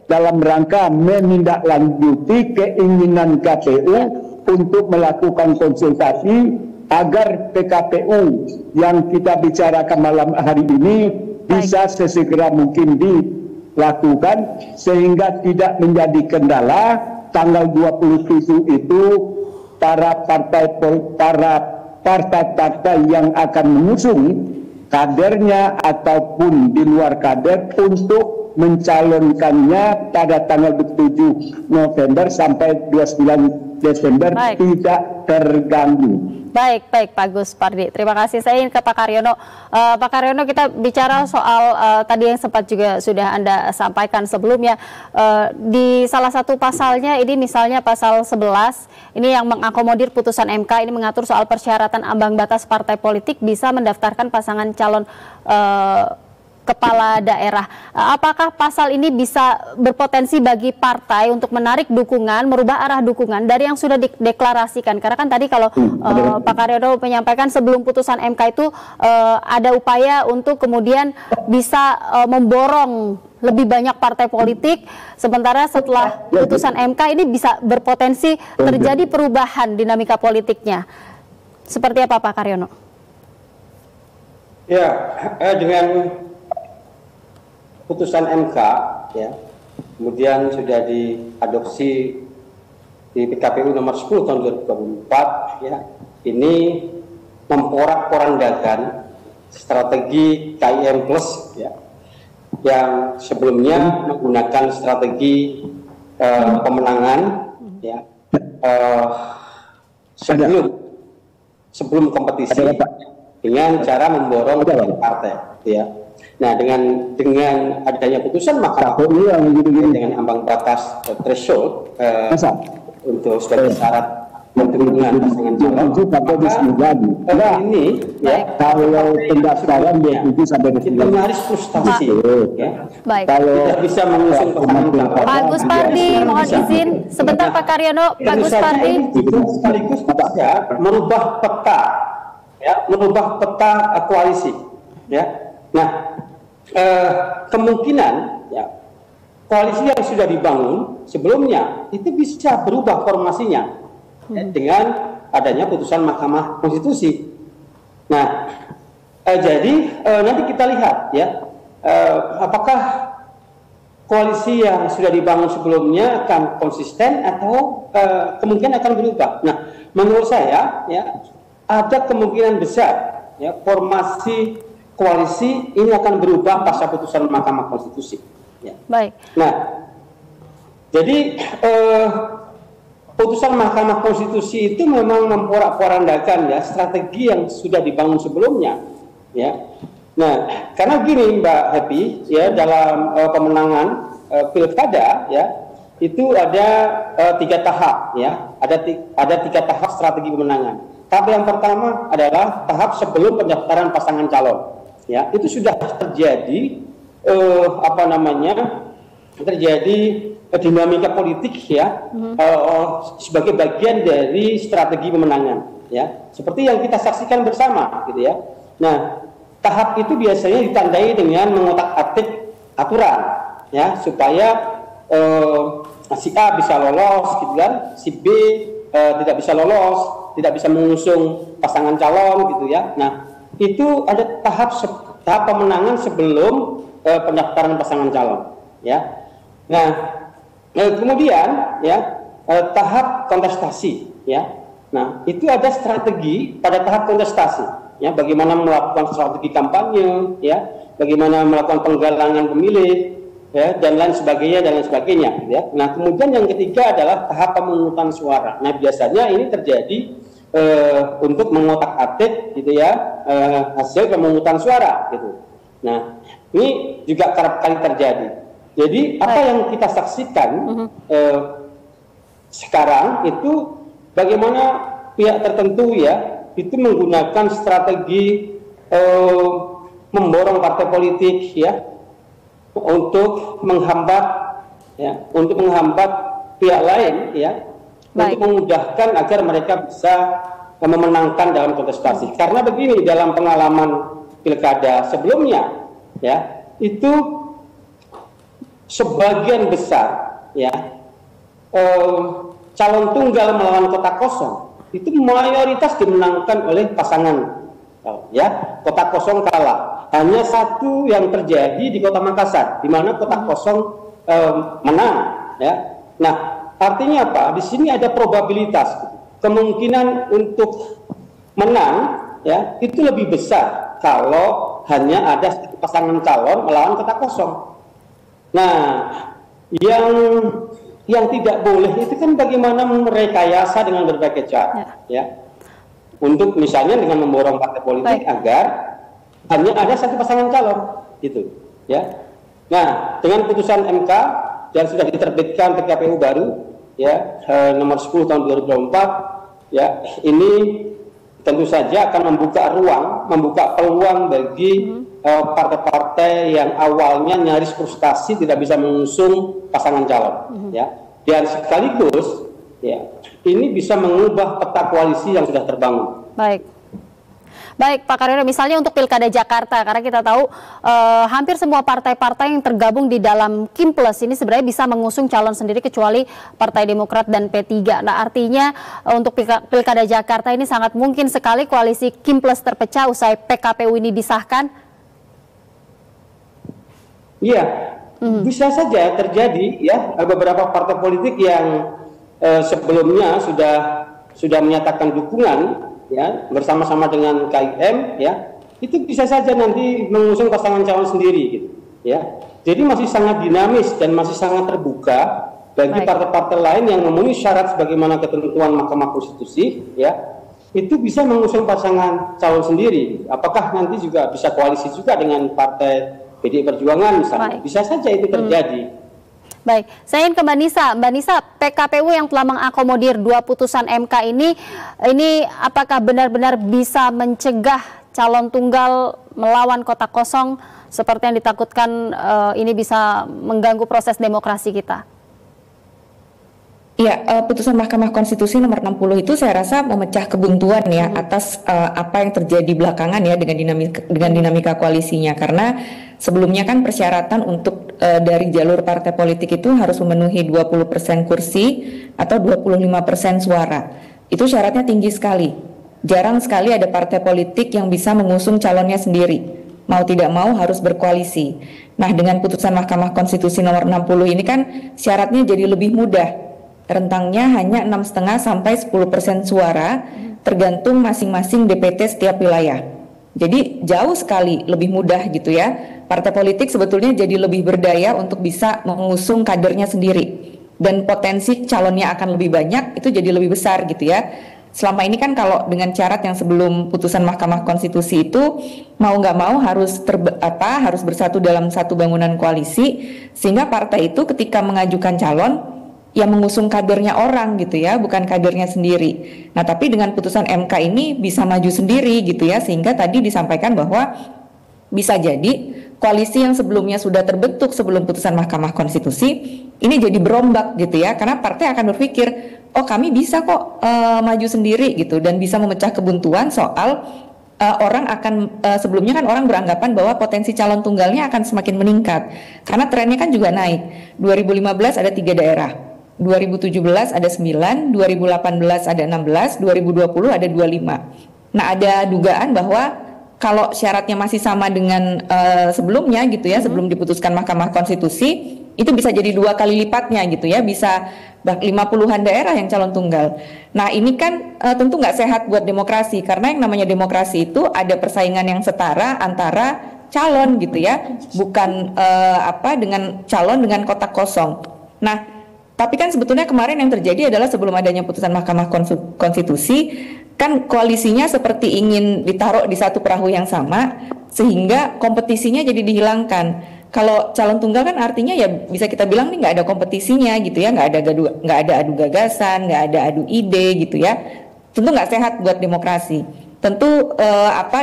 dalam rangka menindaklanjuti keinginan KPU untuk melakukan konsultasi agar PKPU yang kita bicarakan malam hari ini bisa sesegera mungkin dilakukan sehingga tidak menjadi kendala. Tanggal 27 itu para partai-partai yang akan mengusung kadernya ataupun di luar kader untuk mencalonkannya pada tanggal 27 November sampai 29 Desember tidak terganggu. Baik, Pak Gus Pardi. Terima kasih. Saya ingin ke Pak Karyono. Pak Karyono, kita bicara soal tadi yang sempat juga sudah Anda sampaikan sebelumnya. Di salah satu pasalnya ini misalnya pasal 11, ini yang mengakomodir putusan MK, ini mengatur soal persyaratan ambang batas partai politik bisa mendaftarkan pasangan calon kepala daerah. Apakah pasal ini bisa berpotensi bagi partai untuk menarik dukungan, merubah arah dukungan dari yang sudah dideklarasikan? Karena kan tadi kalau Pak Karyono menyampaikan sebelum putusan MK itu ada upaya untuk kemudian bisa memborong lebih banyak partai politik, sementara setelah putusan MK ini bisa berpotensi terjadi perubahan dinamika politiknya. Seperti apa Pak Karyono? Ya, dengan putusan MK, ya, kemudian sudah diadopsi di PKPU nomor 10 tahun 2024, ya, ini memporak-porandakan strategi KIM Plus, ya, yang sebelumnya menggunakan strategi pemenangan, ya, sebelum kompetisi dengan cara memborong partai, ya. Nah, dengan adanya putusan Mahkamah dengan ambang batas threshold untuk sebagai syarat pendukungan pasangan calon, maka ini, ya, kalau pendaftaran 27 sampai itu nyaris frustasi, ya. Baik. Tidak bisa mengusung pasangan calon. Pak Gus Pardi, mohon izin sebentar Pak Karyono. Pak Gus Pardi. Itu sekaligus bisa merubah peta, ya, merubah peta koalisi, ya. Nah, kemungkinan, ya, koalisi yang sudah dibangun sebelumnya itu bisa berubah formasinya dengan adanya putusan Mahkamah Konstitusi. Nah, jadi nanti kita lihat, ya, apakah koalisi yang sudah dibangun sebelumnya akan konsisten atau kemungkinan akan berubah. Nah, menurut saya, ya, ada kemungkinan besar, ya, formasi koalisi ini akan berubah pasca putusan Mahkamah Konstitusi. Ya. Baik. Nah, jadi putusan Mahkamah Konstitusi itu memang memporak-porandakan, ya, strategi yang sudah dibangun sebelumnya, ya. Nah, karena gini Mbak Happy, ya, dalam pemenangan pilkada, ya, itu ada 3 tahap, ya, ada 3 tahap strategi pemenangan. Tahap yang pertama adalah tahap sebelum pendaftaran pasangan calon, ya, itu sudah terjadi terjadi dinamika politik, ya, sebagai bagian dari strategi pemenangan, ya, seperti yang kita saksikan bersama, gitu, ya. Nah, tahap itu biasanya ditandai dengan mengotak-atik aturan, ya, supaya si A bisa lolos, gitu kan, si B tidak bisa lolos, tidak bisa mengusung pasangan calon, gitu, ya. Nah, itu ada tahap pemenangan sebelum pendaftaran pasangan calon, ya. Nah, kemudian, ya, tahap kontestasi, ya. Nah, itu ada strategi pada tahap kontestasi, ya, bagaimana melakukan strategi kampanye, ya, bagaimana melakukan penggalangan pemilih, ya, dan lain sebagainya, ya. Nah, kemudian yang ketiga adalah tahap pemungutan suara. Nah, biasanya ini terjadi untuk mengotak-atik, gitu, ya, hasil pemungutan suara, gitu. Nah, ini juga kerap kali terjadi. Jadi apa yang kita saksikan sekarang itu bagaimana pihak tertentu, ya, itu menggunakan strategi memborong partai politik, ya, untuk menghambat, ya, pihak lain, ya, untuk memudahkan agar mereka bisa memenangkan dalam kontestasi. Karena begini, dalam pengalaman pilkada sebelumnya, ya, itu sebagian besar, ya, calon tunggal melawan kotak kosong itu mayoritas dimenangkan oleh pasangan, ya. Kotak kosong kalah. Hanya satu yang terjadi di Kota Makassar, di mana kotak kosong menang, ya. Nah, artinya apa? Di sini ada probabilitas, kemungkinan untuk menang, ya, itu lebih besar kalau hanya ada satu pasangan calon melawan kotak kosong. Nah, yang tidak boleh itu kan bagaimana merekayasa dengan berbagai cara, ya. Untuk misalnya dengan memborong partai politik agar hanya ada satu pasangan calon, gitu, ya. Nah, dengan putusan MK yang sudah diterbitkan PKPU baru, ya, nomor 10 tahun 2024, ya, ini tentu saja akan membuka peluang bagi partai-partai yang awalnya nyaris frustasi tidak bisa mengusung pasangan calon, ya, dan sekaligus, ya, ini bisa mengubah peta koalisi yang sudah terbangun. Baik Pak Karyono, misalnya untuk Pilkada Jakarta, karena kita tahu hampir semua partai-partai yang tergabung di dalam Kim Plus ini sebenarnya bisa mengusung calon sendiri kecuali Partai Demokrat dan P3. Nah, artinya untuk Pilkada Jakarta ini sangat mungkin sekali koalisi Kim Plus terpecah usai PKPU ini disahkan. Iya, bisa saja terjadi ya, beberapa partai politik yang sebelumnya sudah menyatakan dukungan ya bersama-sama dengan KIM ya, itu bisa saja nanti mengusung pasangan calon sendiri gitu ya. Jadi masih sangat dinamis dan masih sangat terbuka bagi partai-partai lain yang memenuhi syarat sebagaimana ketentuan Mahkamah Konstitusi ya, itu bisa mengusung pasangan calon sendiri. Apakah nanti juga bisa koalisi juga dengan partai PDI Perjuangan misalnya? Bisa saja itu terjadi. Baik, saya ingin ke Mbak Nisa. Mbak Nisa, PKPU yang telah mengakomodir 2 putusan MK ini apakah benar-benar bisa mencegah calon tunggal melawan kotak kosong seperti yang ditakutkan ini bisa mengganggu proses demokrasi kita? Ya, putusan Mahkamah Konstitusi nomor 60 itu saya rasa memecah kebuntuan ya atas apa yang terjadi belakangan ya dengan dinamika koalisinya, karena sebelumnya kan persyaratan untuk dari jalur partai politik itu harus memenuhi 20% kursi atau 25% suara. Itu syaratnya tinggi sekali. Jarang sekali ada partai politik yang bisa mengusung calonnya sendiri. Mau tidak mau harus berkoalisi. Nah, dengan putusan Mahkamah Konstitusi nomor 60 ini kan syaratnya jadi lebih mudah. Rentangnya hanya 6,5 sampai 10% suara tergantung masing-masing DPT setiap wilayah. Jadi jauh sekali lebih mudah gitu ya. Partai politik sebetulnya jadi lebih berdaya untuk bisa mengusung kadernya sendiri. Dan potensi calonnya akan lebih banyak, itu jadi lebih besar gitu ya. Selama ini kan kalau dengan syarat yang sebelum putusan Mahkamah Konstitusi itu mau nggak mau harus bersatu dalam satu bangunan koalisi, sehingga partai itu ketika mengajukan calon yang mengusung kadernya orang gitu ya, bukan kadernya sendiri. Nah, tapi dengan putusan MK ini bisa maju sendiri gitu ya, sehingga tadi disampaikan bahwa bisa jadi koalisi yang sebelumnya sudah terbentuk sebelum putusan Mahkamah Konstitusi ini jadi berombak gitu ya, karena partai akan berpikir, oh kami bisa kok maju sendiri gitu, dan bisa memecah kebuntuan soal orang akan sebelumnya kan orang beranggapan bahwa potensi calon tunggalnya akan semakin meningkat karena trennya kan juga naik. 2015 ada 3 daerah, 2017 ada 9, 2018 ada 16, 2020 ada 25. Nah, ada dugaan bahwa kalau syaratnya masih sama dengan sebelumnya gitu ya, sebelum diputuskan Mahkamah Konstitusi, itu bisa jadi 2 kali lipatnya gitu ya, bisa 50-an daerah yang calon tunggal. Nah, ini kan tentu nggak sehat buat demokrasi, karena yang namanya demokrasi itu ada persaingan yang setara antara calon gitu ya, bukan dengan calon dengan kotak kosong. Nah, tapi kan sebetulnya kemarin yang terjadi adalah sebelum adanya putusan Mahkamah Konstitusi, kan koalisinya seperti ingin ditaruh di satu perahu yang sama, sehingga kompetisinya jadi dihilangkan. Kalau calon tunggal kan artinya ya bisa kita bilang nih nggak ada kompetisinya gitu ya, nggak ada adu gagasan, nggak ada adu ide gitu ya. Tentu nggak sehat buat demokrasi. Tentu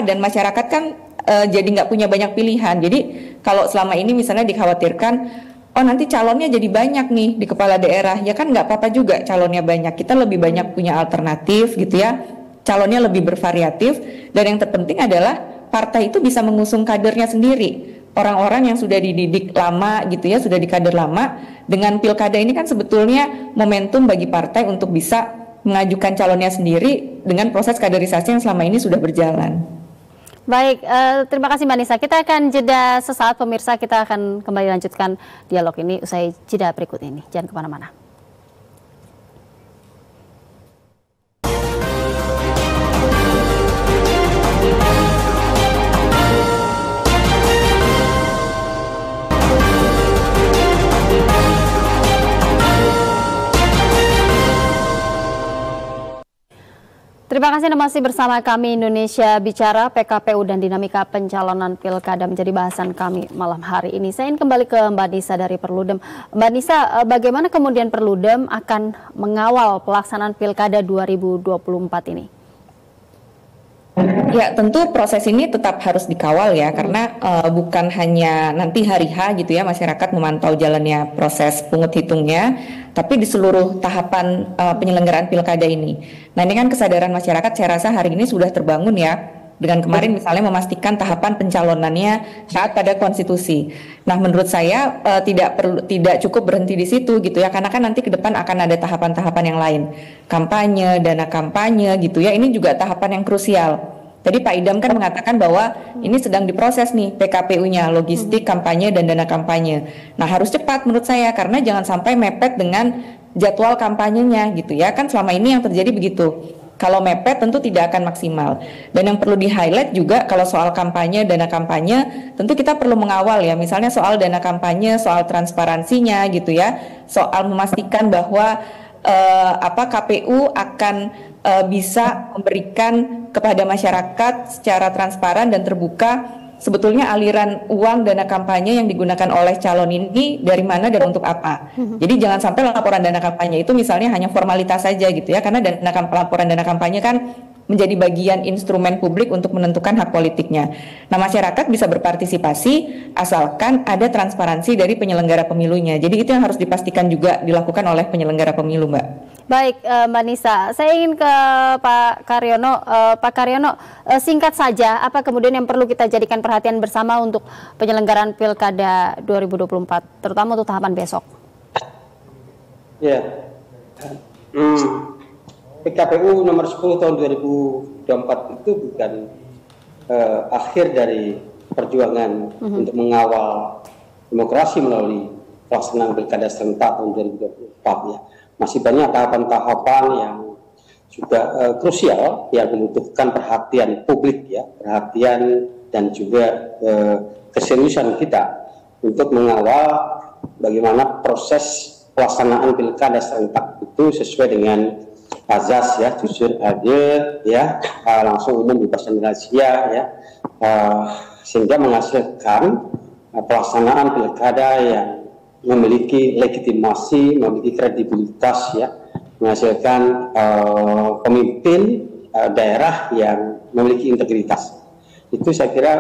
dan masyarakat kan jadi nggak punya banyak pilihan. Jadi kalau selama ini misalnya dikhawatirkan, oh nanti calonnya jadi banyak nih di kepala daerah, ya kan nggak apa-apa juga calonnya banyak, kita lebih banyak punya alternatif gitu ya, calonnya lebih bervariatif, dan yang terpenting adalah partai itu bisa mengusung kadernya sendiri, orang-orang yang sudah dididik lama gitu ya, sudah di kader lama. Dengan pilkada ini kan sebetulnya momentum bagi partai untuk bisa mengajukan calonnya sendiri dengan proses kaderisasi yang selama ini sudah berjalan. Baik, terima kasih Mbak Nisa. Kita akan jeda sesaat pemirsa, kita akan kembali lanjutkan dialog ini usai jeda berikut ini. Jangan kemana-mana. Terima kasih Anda masih bersama kami Indonesia Bicara. PKPU dan dinamika pencalonan pilkada menjadi bahasan kami malam hari ini. Saya ingin kembali ke Mbak Nisa dari Perludem. Mbak Nisa, bagaimana kemudian Perludem akan mengawal pelaksanaan pilkada 2024 ini? Ya, tentu proses ini tetap harus dikawal ya, karena bukan hanya nanti hari H gitu ya masyarakat memantau jalannya proses pungut hitungnya, tapi di seluruh tahapan penyelenggaraan pilkada ini. Nah, ini kan kesadaran masyarakat saya rasa hari ini sudah terbangun ya, dengan kemarin misalnya memastikan tahapan pencalonannya taat pada konstitusi. Nah, menurut saya tidak cukup berhenti di situ gitu ya, karena kan nanti ke depan akan ada tahapan-tahapan yang lain, kampanye, dana kampanye gitu ya, ini juga tahapan yang krusial. Tadi Pak Idam kan mengatakan bahwa ini sedang diproses nih PKPU-nya, logistik, kampanye, dan dana kampanye. Nah harus cepat menurut saya, karena jangan sampai mepet dengan jadwal kampanyenya gitu ya. Kan selama ini yang terjadi begitu. Kalau mepet tentu tidak akan maksimal. Dan yang perlu di-highlight juga kalau soal kampanye, dana kampanye, tentu kita perlu mengawal ya. Misalnya soal dana kampanye, soal transparansinya gitu ya. Soal memastikan bahwa KPU akan bisa memberikan kepada masyarakat secara transparan dan terbuka sebetulnya aliran uang dana kampanye yang digunakan oleh calon ini dari mana dan untuk apa. Jadi jangan sampai laporan dana kampanye itu misalnya hanya formalitas saja gitu ya, karena laporan dana kampanye kan menjadi bagian instrumen publik untuk menentukan hak politiknya. Nah, masyarakat bisa berpartisipasi asalkan ada transparansi dari penyelenggara pemilunya. Jadi itu yang harus dipastikan juga dilakukan oleh penyelenggara pemilu, Mbak. Baik, Mbak Nisa, saya ingin ke Pak Karyono. Pak Karyono, singkat saja, apa kemudian yang perlu kita jadikan perhatian bersama untuk penyelenggaraan Pilkada 2024, terutama untuk tahapan besok? Ya, PKPU nomor 10 tahun 2024 itu bukan akhir dari perjuangan untuk mengawal demokrasi melalui pelaksanaan Pilkada serentak tahun 2024 ya. Masih banyak tahapan-tahapan yang juga krusial yang membutuhkan perhatian publik ya, perhatian dan juga keseriusan kita untuk mengawal bagaimana proses pelaksanaan Pilkada serentak itu sesuai dengan azas ya, jujur, adil ya, langsung, umum, bebas dan rahasia ya, sehingga menghasilkan pelaksanaan pilkada yang memiliki legitimasi, memiliki kredibilitas ya, menghasilkan pemimpin daerah yang memiliki integritas. Itu saya kira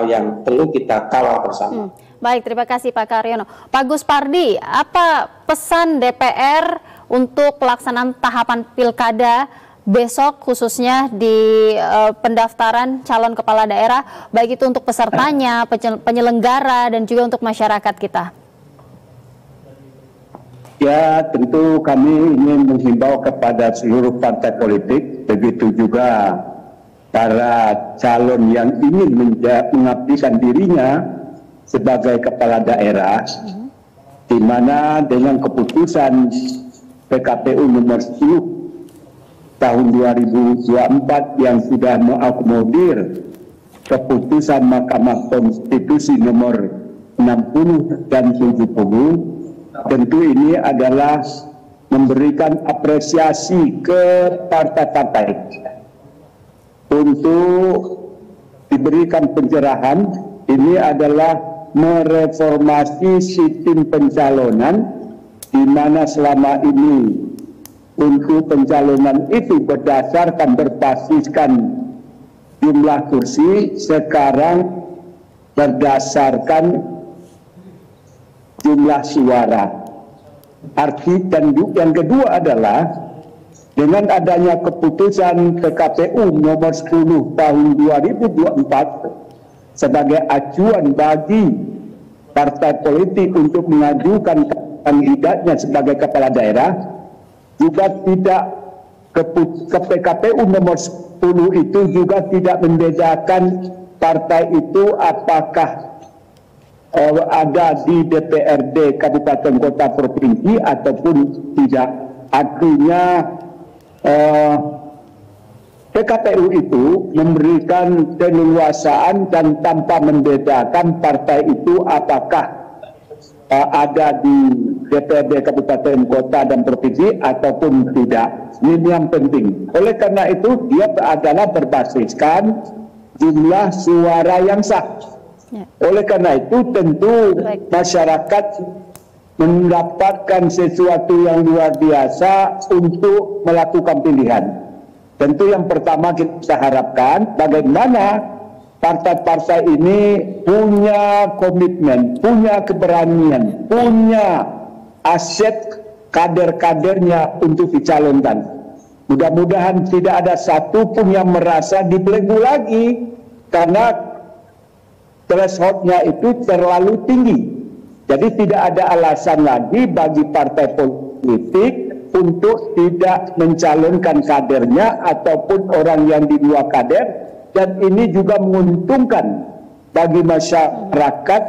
yang perlu kita kawal bersama. Baik, terima kasih Pak Karyono. Pak Gus Pardi, apa pesan DPR untuk pelaksanaan tahapan pilkada besok, khususnya di pendaftaran calon kepala daerah, baik itu untuk pesertanya, penyelenggara, dan juga untuk masyarakat kita? Ya, tentu kami ingin menghimbau kepada seluruh partai politik, begitu juga para calon yang ingin mengabdikan dirinya sebagai kepala daerah, di mana dengan keputusan PKPU nomor 10 tahun 2024 yang sudah mengakomodir keputusan Mahkamah Konstitusi nomor 60 dan 70, tentu ini adalah memberikan apresiasi ke partai-partai untuk diberikan pencerahan. Ini adalah mereformasi sistem pencalonan, di mana selama ini untuk pencalonan itu berbasiskan jumlah kursi, sekarang berdasarkan jumlah suara. Arti dan yang kedua adalah dengan adanya keputusan PKPU nomor 10 tahun 2024 sebagai acuan bagi partai politik untuk mengajukan kandidatnya sebagai kepala daerah, juga tidak ke PKPU nomor 10 itu juga tidak membedakan partai itu apakah ada di DPRD kabupaten kota provinsi ataupun tidak. Artinya PKPU itu memberikan keleluasaan dan tanpa membedakan partai itu apakah ada di DPRD kabupaten kota dan provinsi ataupun tidak. Ini yang penting. Oleh karena itu dia adalah berbasiskan jumlah suara yang sah. Oleh karena itu tentu masyarakat mendapatkan sesuatu yang luar biasa untuk melakukan pilihan. Tentu yang pertama kita harapkan bagaimana partai-partai ini punya komitmen, punya keberanian, punya aset kader-kadernya untuk dicalonkan. Mudah-mudahan tidak ada satupun yang merasa dibelenggu lagi karena thresholdnya itu terlalu tinggi. Jadi tidak ada alasan lagi bagi partai politik untuk tidak mencalonkan kadernya ataupun orang yang di luar kader dan ini juga menguntungkan bagi masyarakat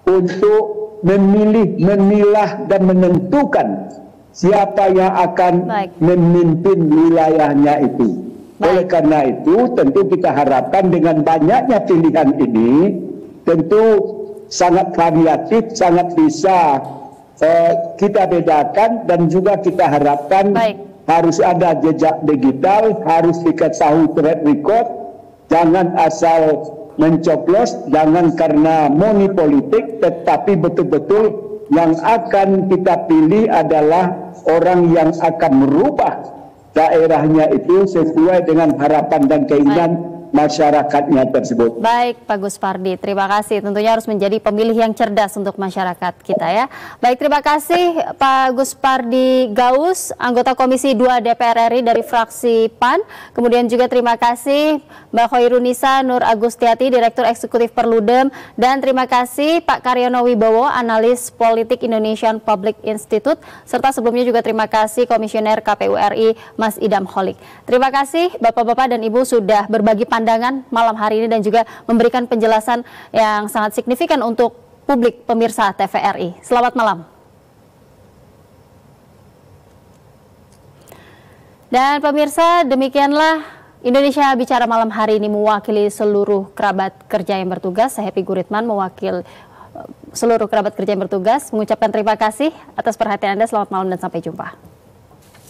untuk memilih, memilah dan menentukan siapa yang akan memimpin wilayahnya itu. Oleh karena itu tentu kita harapkan dengan banyaknya pilihan ini tentu sangat variatif, sangat bisa kita bedakan, dan juga kita harapkan harus ada jejak digital, harus diketahui track record, jangan asal mencoblos, jangan karena money politik, tetapi betul-betul yang akan kita pilih adalah orang yang akan merubah daerahnya itu sesuai dengan harapan dan keinginan masyarakatnya tersebut. Baik, Pak Guspardi, terima kasih. Tentunya harus menjadi pemilih yang cerdas untuk masyarakat kita ya. Baik, terima kasih Pak Guspardi Gaus, anggota Komisi 2 DPR RI dari fraksi PAN. Kemudian juga terima kasih Mbak Khoirunisa Nur Agustiati, Direktur Eksekutif Perludem. Dan terima kasih Pak Karyono Wibowo, Analis Politik Indonesian Public Institute. Serta sebelumnya juga terima kasih Komisioner KPU RI Mas Idam Holik. Terima kasih Bapak-Bapak dan Ibu sudah berbagi pandangan malam hari ini dan juga memberikan penjelasan yang sangat signifikan untuk publik pemirsa TVRI. Selamat malam. Dan pemirsa, demikianlah Indonesia Bicara malam hari ini mewakili seluruh kerabat kerja yang bertugas. Saya Happy Guritman mewakili seluruh kerabat kerja yang bertugas mengucapkan terima kasih atas perhatian Anda. Selamat malam dan sampai jumpa.